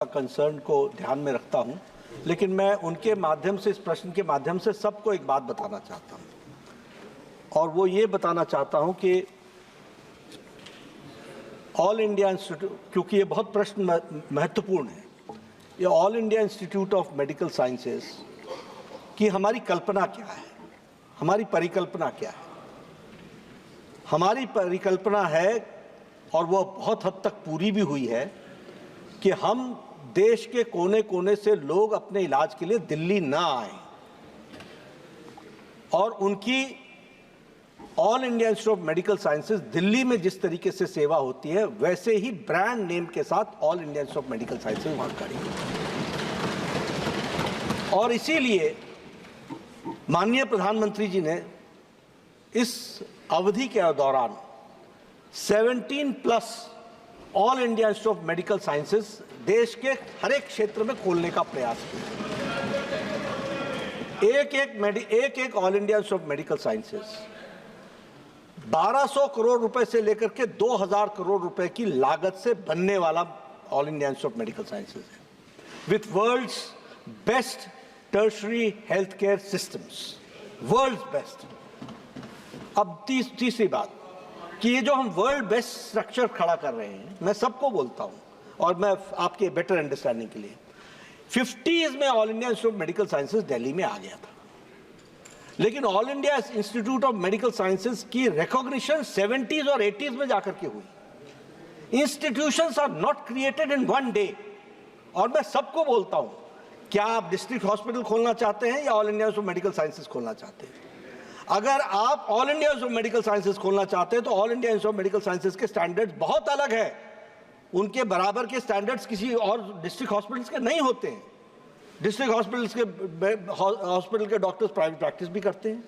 Concern को ध्यान में रखता हूं, लेकिन मैं उनके माध्यम से, इस प्रश्न के माध्यम से सबको एक बात बताना चाहता हूं, और वो ये बताना चाहता हूं कि ऑल इंडिया इंस्टीट्यूट, क्योंकि ये बहुत प्रश्न महत्वपूर्ण है, ये all India Institute of Medical Sciences की हमारी कल्पना क्या है, हमारी परिकल्पना क्या है। हमारी परिकल्पना है, और वो बहुत हद तक पूरी भी हुई है, कि हम देश के कोने कोने से लोग अपने इलाज के लिए दिल्ली ना आए, और उनकी all India Institute of Medical Sciences Delhi में जिस तरीके से सेवा होती है, वैसे ही ब्रांड नेम के साथ all India Institute of Medical sciences वहां खड़ी है। और इसीलिए माननीय प्रधानमंत्री जी ने इस अवधि के दौरान 17+ all India Institute of Medical sciences देश के हर एक क्षेत्र में खोलने का प्रयास किया। एक all India Institute of Medical sciences 1200 crore रुपए से लेकर के 2000 करोड़ रुपए की लागत से बनने वाला All India Institute of Medical Sciences है, with world's best tertiary health care systems, world's best. अब तीसरी बात कि ये जो हम वर्ल्ड बेस्ट स्ट्रक्चर खड़ा कर रहे हैं, मैं सबको बोलता हूं, और मैं आपके बेटर अंडरस्टैंडिंग के लिए 50s में All India Institute of Medical Sciences Delhi में आ गया था, लेकिन All India Institute of Medical Sciences की रिकॉग्निशन 70s और 80s में जाकर के हुई। Institutions are not created in one day. और मैं सबको बोलता हूं, क्या आप डिस्ट्रिक्ट हॉस्पिटल खोलना चाहते हैं या all India Institute of Medical sciences खोलना चाहते हैं? अगर आप all India Institute of Medical sciences खोलना चाहते हैं तो all India Institute of Medical sciences के स्टैंडर्ड्स बहुत अलग है। उनके बराबर के स्टैंडर्ड्स किसी और डिस्ट्रिक्ट हॉस्पिटल्स के नहीं होते हैं। डिस्ट्रिक्ट हॉस्पिटल के डॉक्टर्स प्राइवेट प्रैक्टिस भी करते हैं।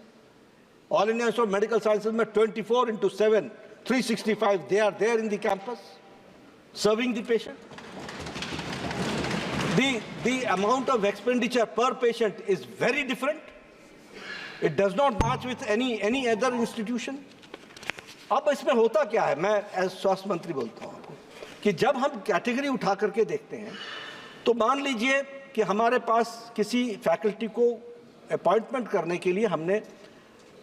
All India Institute of Medical Sciences में 24/7 365 they are there in the campus serving the patient. The amount of expenditure per patient is very different. It does not match with any other institution. अब इसमें होता क्या है, मैं as स्वास्थ्य मंत्री बोलता हूँ आपको, कि जब हम कैटेगरी उठा करके देखते हैं, तो मान लीजिए कि हमारे पास किसी फैकल्टी को अपॉइंटमेंट करने के लिए हमने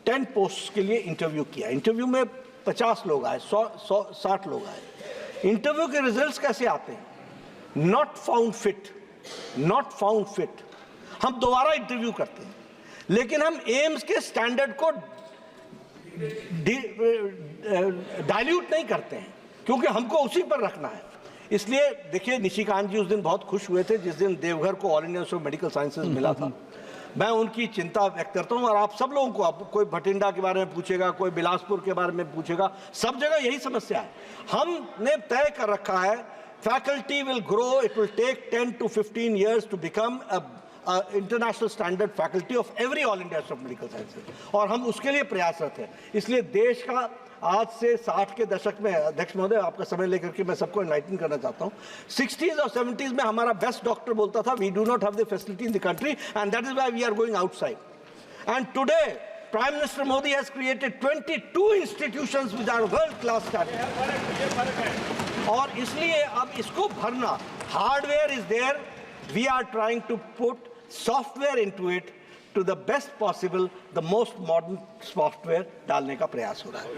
10 पोस्ट के लिए इंटरव्यू किया। इंटरव्यू में 50 लोग आए, 60 लोग आए। इंटरव्यू के रिजल्ट्स कैसे आते हैं? Not found fit. हम दोबारा इंटरव्यू करते हैं, लेकिन हम एम्स के स्टैंडर्ड को डाइल्यूट नहीं करते हैं, क्योंकि हमको उसी पर रखना है। इसलिए देखिए, निशिकांत जी उस दिन बहुत खुश हुए थे जिस दिन देवघर को all India Institute of Medical sciences मिला था। मैं उनकी चिंता व्यक्त करता हूं, और आप सब लोगों को, आप कोई भटिंडा के बारे में पूछेगा, कोई बिलासपुर के बारे में पूछेगा, सब जगह यही समस्या है। हमने तय कर रखा है, faculty will grow, it will take 10 to 15 years to become a international standard faculty of every all India Institute of Medical Sciences, और हम उसके लिए प्रयासरत हैं। इसलिए देश का आज से 60 के दशक में, अध्यक्ष महोदय आपका समय लेकर के मैं सबको एनलाइटन करना चाहता हूँ, 60s और 70s में हमारा बेस्ट डॉक्टर बोलता था, we do not have the facility in the country and that is why we are going outside. And today Prime Minister Modi has created 22 institutions which are world class standard. और इसलिए अब इसको भरना, hardware is there, we are trying to put software into it to the best possible, the most modern software डालने का प्रयास हो रहा है।